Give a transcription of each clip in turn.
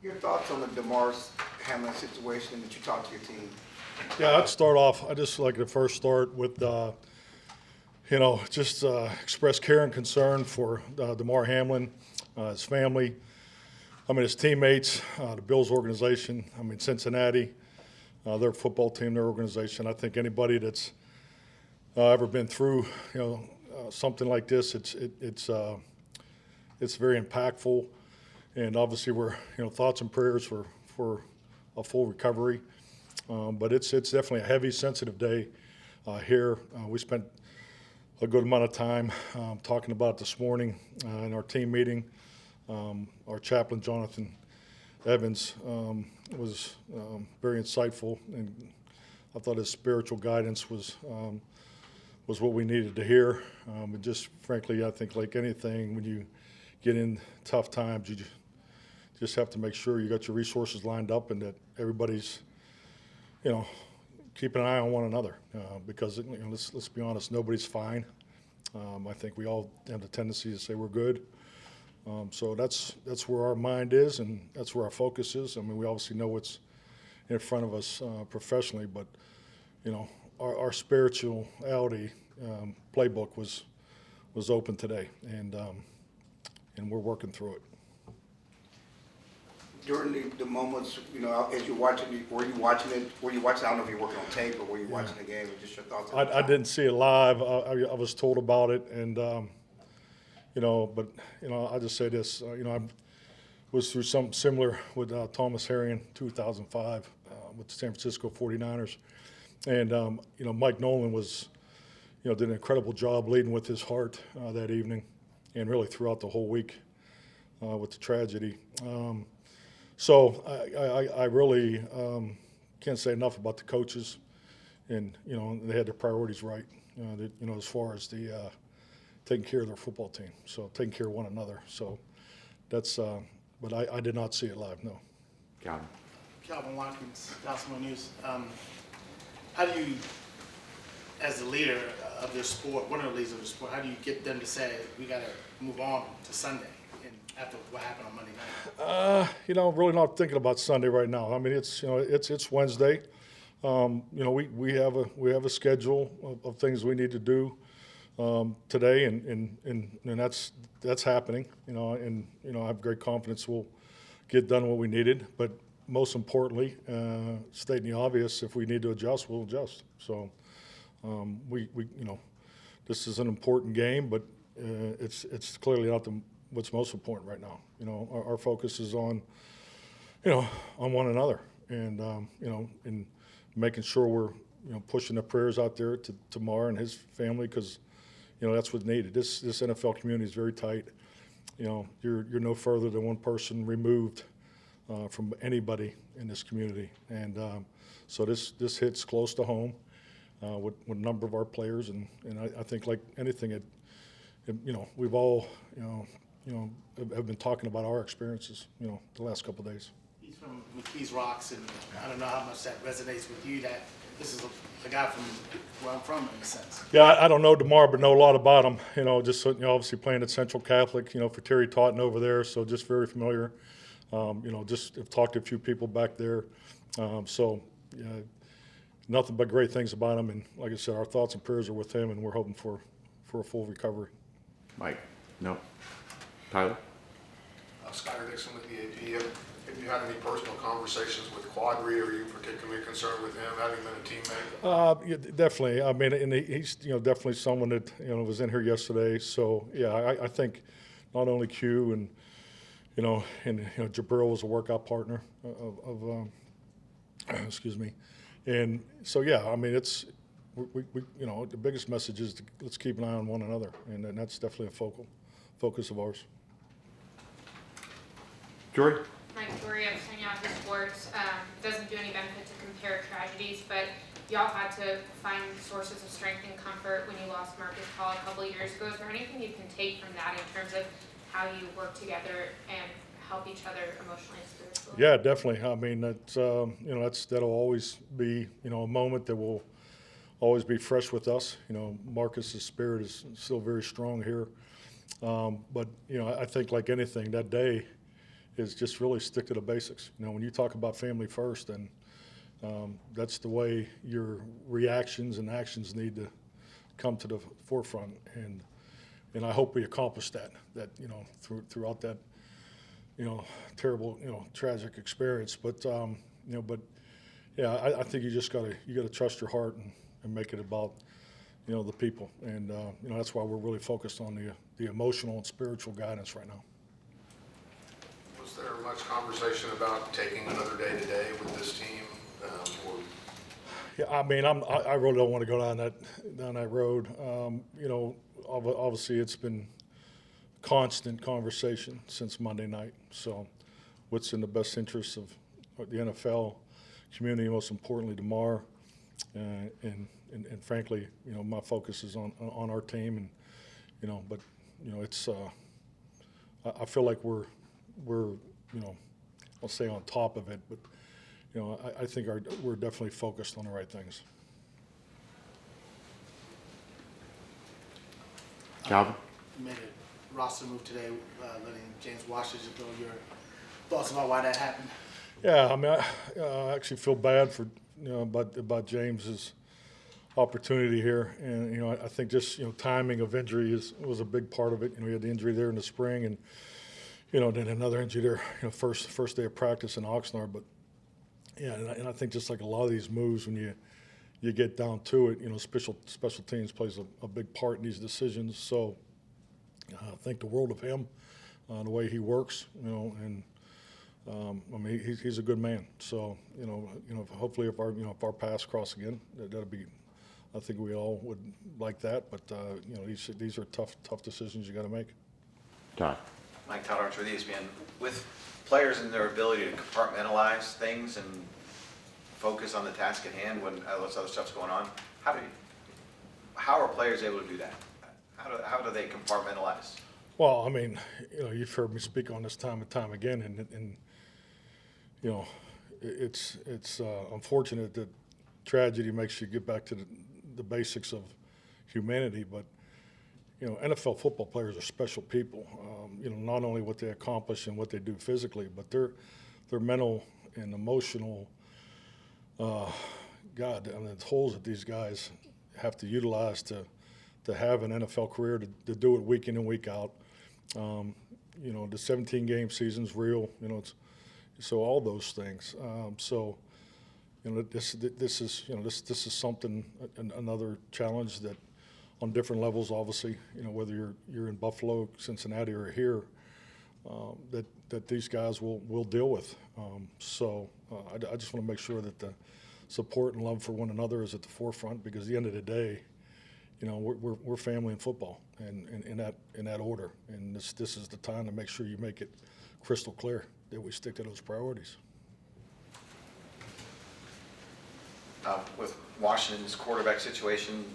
Your thoughts on the Damar Hamlin situation that you talked to your team? Yeah, I'd start off. I just like to first start with, just express care and concern for Damar Hamlin, his family, his teammates, the Bills organization, Cincinnati, their football team, their organization. I think anybody that's ever been through, something like this, it's very impactful, and obviously we're, thoughts and prayers for a full recovery. But it's definitely a heavy, sensitive day here. We spent a good amount of time talking about it this morning in our team meeting. Our chaplain, Jonathan Evans, was very insightful, and I thought his spiritual guidance was what we needed to hear. And just frankly, I think like anything, when you get in tough times, you just have to make sure you got your resources lined up and that everybody's, keeping an eye on one another, because let's be honest, nobody's fine. I think we all have the tendency to say we're good. So that's where our mind is, and that's where our focus is. We obviously know what's in front of us professionally, but our spirituality playbook was open today, and we're working through it. During the moments, as you're watching, were you watching it? I don't know if you're working on tape, or were you watching the game? Or just your thoughts? I didn't see it live. I was told about it, and I just say this. I was through something similar with Thomas Harry in 2005 with the San Francisco 49ers, and Mike Nolan was, did an incredible job leading with his heart that evening, and really throughout the whole week with the tragedy. So I really can't say enough about the coaches, and they had their priorities right. As far as the taking care of their football team, so taking care of one another. So that's. But I did not see it live. No. Calvin Watkins, Gospel News. How do you, as the leader of this sport, one of the leaders of the sport, how do you get them to say we got to move on to Sunday? After what happened on Monday night? Really not thinking about Sunday right now. It's Wednesday. We have a schedule of things we need to do today, and that's happening. And I have great confidence we'll get done what we needed. But most importantly, stating the obvious, if we need to adjust, we'll adjust. So this is an important game, but it's clearly not what's most important right now. Our focus is on one another, and and making sure we're pushing the prayers out there to Damar and his family, because that's what's needed. This NFL community is very tight. You're no further than one person removed from anybody in this community, and so this hits close to home with a number of our players, and I think like anything, we've all have been talking about our experiences, the last couple of days. He's from McKees Rocks, and I don't know how much that resonates with you, that this is a guy from where I'm from, in a sense. Yeah, I don't know Damar, but know a lot about him. Just obviously playing at Central Catholic, for Terry Totten over there, so just very familiar. Just have talked to a few people back there. Nothing but great things about him, and like I said, our thoughts and prayers are with him, and we're hoping for a full recovery. Mike? No. Tyler? Skyler Dixon with the AP. Have you had any personal conversations with Quadri? Are you particularly concerned with him, having been a teammate? Yeah, definitely. And he's definitely someone that was in here yesterday. So yeah, I think not only Q and Jabril was a workout partner of excuse me, and so yeah, it's we the biggest message is let's keep an eye on one another, and that's definitely a focus of ours. Jory? Mike Jory of Yahoo Sports. Doesn't do any benefit to compare tragedies, but y'all had to find sources of strength and comfort when you lost Marcus Paul a couple of years ago. Is there anything you can take from that in terms of how you work together and help each other emotionally and spiritually? Yeah, definitely. That'll always be a moment that will always be fresh with us. Marcus's spirit is still very strong here. But, you know, I think like anything, that day is just really stick to the basics. You know, when you talk about family first, then that's the way your reactions and actions need to come to the forefront. And I hope we accomplish that, you know, throughout that, you know, terrible, you know, tragic experience. But, you know, but yeah, I think you gotta trust your heart and make it about, you know, the people. And, you know, that's why we're really focused on the emotional and spiritual guidance right now. Was there much conversation about taking another day today with this team? Or Yeah, I mean, I really don't want to go down that road. You know, obviously it's been constant conversation since Monday night. So, what's in the best interest of the NFL community, most importantly, Damar, and frankly, you know, my focus is on our team, and you know, but you know, it's I feel like we're you know, I'll say on top of it, but you know, I think we're definitely focused on the right things. Calvin? You made a roster move today, letting James Washington go. Your thoughts about why that happened? Yeah, I mean, I actually feel bad for, you know, about James's opportunity here, and you know, I think just, you know, timing of injury was a big part of it. You know, he had the injury there in the spring, and you know, then another injury there, you know, first day of practice in Oxnard. But yeah, and I think just like a lot of these moves, when you get down to it, you know, special teams plays a big part in these decisions. So I think the world of him, the way he works, you know, and I mean, he's a good man. So you know, hopefully if our paths cross again, that'll be. I think we all would like that. But you know, these are tough decisions you got to make. Todd? Mike, Todd Archer with ESPN. With players and their ability to compartmentalize things and focus on the task at hand when all this other stuff's going on, how are players able to do that? How do they compartmentalize? Well, I mean, you know, you've heard me speak on this time and time again, and you know, it's unfortunate that tragedy makes you get back to the basics of humanity, but you know, NFL football players are special people. You know, not only what they accomplish and what they do physically, but their mental and emotional. God, I mean, the tools that these guys have to utilize to have an NFL career, to do it week in and week out. You know, the 17-game season's real. You know, so all those things. So, you know, this is something, another challenge that, on different levels, obviously, you know, whether you're in Buffalo, Cincinnati, or here, that these guys will deal with. So I just want to make sure that the support and love for one another is at the forefront, because at the end of the day, you know, we're family in football, and in that order. And this is the time to make sure you make it crystal clear that we stick to those priorities. With Washington's quarterback situation,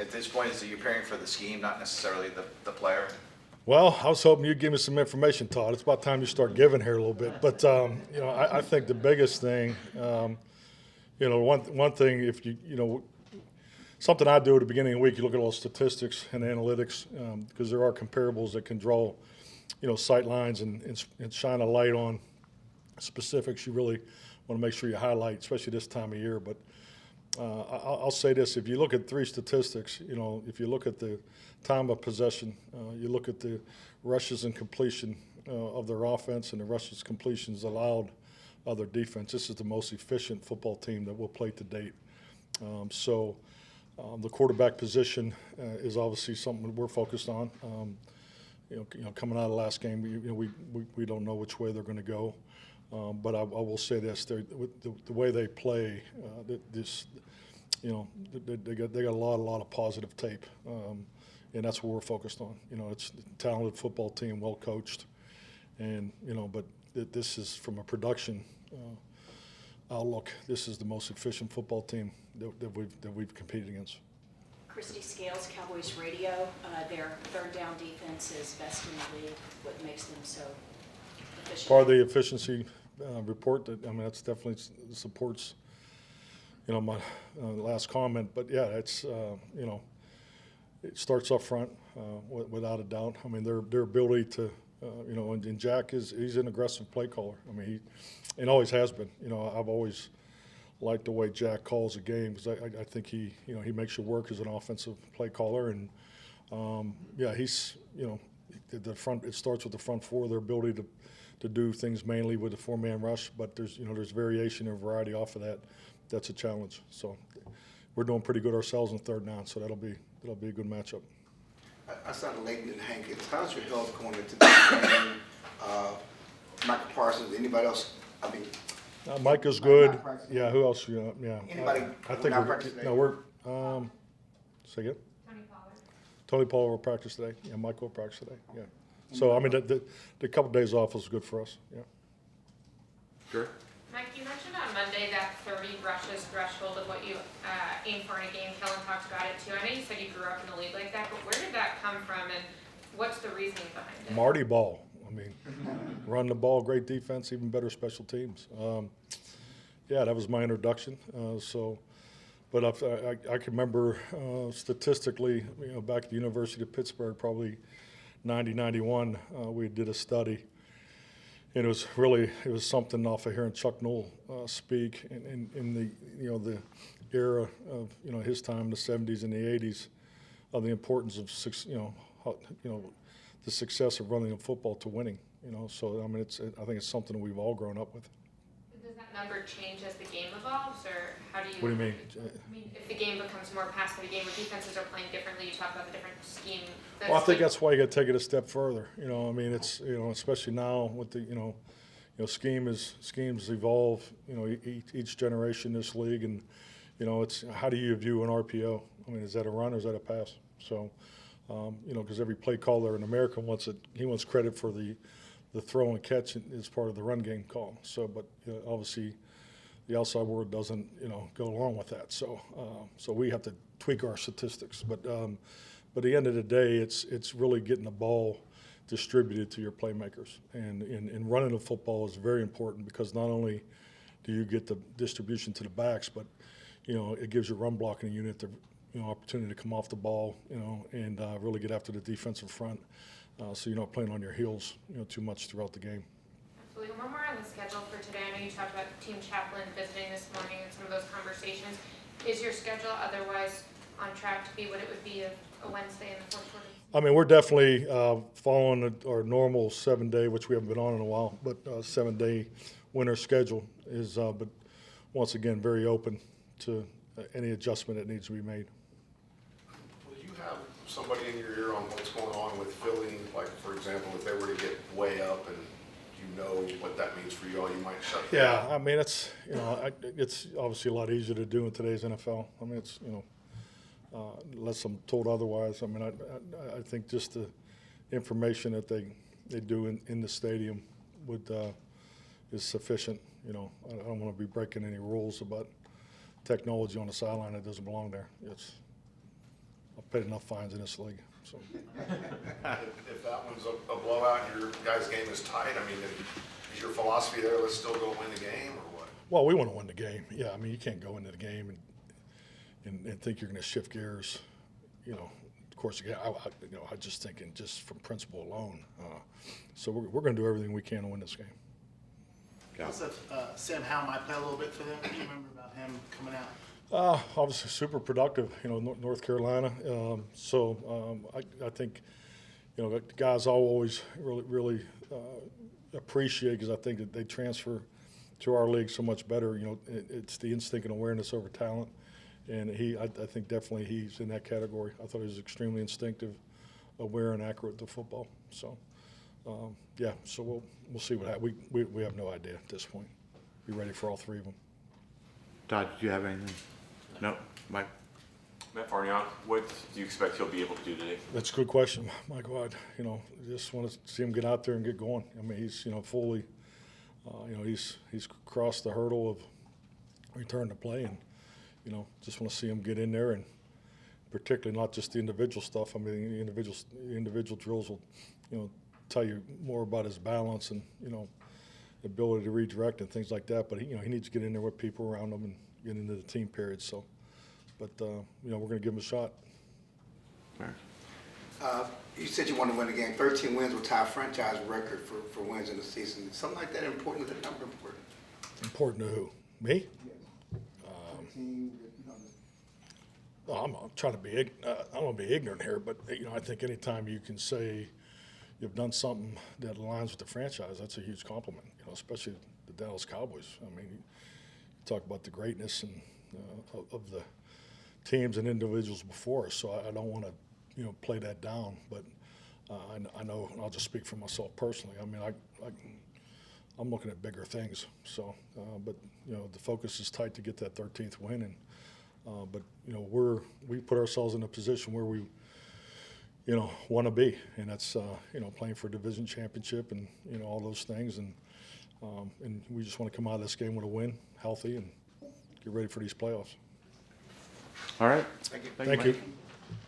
at this point, is it you're preparing for the scheme, not necessarily the player? Well, I was hoping you'd give me some information, Todd. It's about time you start giving here a little bit. But you know, I think the biggest thing, you know, one thing, if you know, something I do at the beginning of the week, you look at all the statistics and analytics, because there are comparables that can draw, you know, sight lines and shine a light on specifics you really want to make sure you highlight, especially this time of year. But I'll say this: if you look at three statistics, you know, if you look at the time of possession, you look at the rushes and completion of their offense, and the rushes completions allowed of their defense, this is the most efficient football team that we'll play to date. So the quarterback position is obviously something that we're focused on. You know, coming out of the last game, we don't know which way they're going to go. But I will say this: the way they play, you know, they got a lot of positive tape, and that's what we're focused on. You know, it's a talented football team, well coached, and you know, but this is from a production outlook. This is the most efficient football team that we've competed against. Christy Scales, Cowboys Radio. Their third down defense is best in the league. What makes them so efficient? Part of the efficiency report, that I mean, that's definitely supports, you know, my last comment. But yeah, it's you know, it starts up front, without a doubt. I mean, their ability to, and Jack he's an aggressive play caller. I mean, and always has been. I've always liked the way Jack calls a game because I think he makes you work as an offensive play caller. And he's, the front. It starts with the front four, their ability to do things mainly with the four-man rush, but there's variation and variety off of that. That's a challenge. So we're doing pretty good ourselves in third down, so that'll be a good matchup. Outside of Leighton and Hankins, how's your health going into this game? Michael Parsons, anybody else? I mean, Mike is Mike good. not practicing? Yeah, who else? Yeah. Anybody I think not practicing today? Say again? Tony Pollard. Tony Paul will practice today. Yeah, Mike will practice today. Yeah. So I mean, the couple days off was good for us. Yeah. Sure. Mike, you mentioned on Monday that 30 rushes threshold of what you aim for in a game. Kellen talked about it too. I know you said you grew up in the league like that, but where did that come from, and what's the reasoning behind it? Marty Ball. I mean, run the ball, great defense, even better special teams. That was my introduction. But I can remember statistically, back at the University of Pittsburgh, probably 90, 91, we did a study. And it was something off of hearing Chuck Noll speak in the era of his time, the 70s and the 80s, of the importance of the success of running a football to winning. So I mean, I think it's something that we've all grown up with. Does that number change as the game evolves, or how do you? What do you mean? I mean, if the game becomes more pass-heavy game where defenses are playing differently, you talk about the different scheme. Well, I think that's why you got to take it a step further. I mean, it's especially now with the schemes evolve. Each generation in this league, and it's how do you view an RPO? I mean, is that a run or is that a pass? So, because every play caller in America wants credit for the throw and catch as part of the run game call. So, but obviously, the outside world doesn't go along with that. So, so we have to tweak our statistics. But at the end of the day, it's really getting the ball distributed to your playmakers, and running the football is very important because not only do you get the distribution to the backs, but it gives your run blocking unit the opportunity to come off the ball, and really get after the defensive front, so you're not playing on your heels, too much throughout the game. Absolutely. One more on the schedule for today. I know you talked about Team Chaplain visiting this morning and some of those conversations. Is your schedule otherwise on track to be what it would be a Wednesday in the fourth quarter? I mean, we're definitely following our normal 7-day, which we haven't been on in a while, but 7-day winter schedule is, but once again, very open to any adjustment that needs to be made. Will you have somebody in your ear on what's going on with Philly? Like, for example, if they were to get way up and what that means for you all, you might shut down. Yeah, I mean, it's obviously a lot easier to do in today's NFL. I mean, it's, unless I'm told otherwise. I mean, I think just the information that they do in the stadium is sufficient. I don't want to be breaking any rules about technology on the sideline that doesn't belong there. I've paid enough fines in this league. So. If that one's a blowout and your guys' game is tight, I mean, is your philosophy there, let's still go win the game, or what? Well, we want to win the game. Yeah, I mean, you can't go into the game and think you're going to shift gears. Of course, I just thinking just from principle alone. So we're going to do everything we can to win this game. Also, Sam Howell might play a little bit for them. What do you remember about him coming out? Obviously super productive, North Carolina. I think, the guys I always really appreciate because I think that they transfer to our league so much better. It's the instinct and awareness over talent. And I think definitely he's in that category. I thought he was extremely instinctive, aware, and accurate to football. So, so we'll see what happens. We have no idea at this point. Be ready for all three of them. Todd, did you have anything? No, Mike? Matt Farniok, what do you expect he'll be able to do today? That's a good question, Michael. I just want to see him get out there and get going. I mean, he's fully, he's crossed the hurdle of return to play, and just want to see him get in there, and particularly not just the individual stuff. I mean, the individual drills will, tell you more about his balance and ability to redirect and things like that. But he needs to get in there with people around him and get into the team period. So, but we're going to give him a shot. You said you wanted to win the game. 13 wins will tie a franchise record for wins in the season. Is something like that important? Is that number important? Important to who? Me? Well, I'm trying to be, I don't want to be ignorant here, but, you know, I think anytime you can say you've done something that aligns with the franchise, that's a huge compliment, you know, especially the Dallas Cowboys. I mean, you talk about the greatness and of the teams and individuals before us, so I don't want to, you know, play that down, but I know, and I'll just speak for myself personally. I mean, I'm looking at bigger things, so, but, you know, the focus is tight to get that 13th win, and but, you know, we put ourselves in a position where we, you know, want to be, and that's, you know, playing for a division championship and, you know, all those things, and we just want to come out of this game with a win, healthy, and get ready for these playoffs. All right. Thank you. Thank you.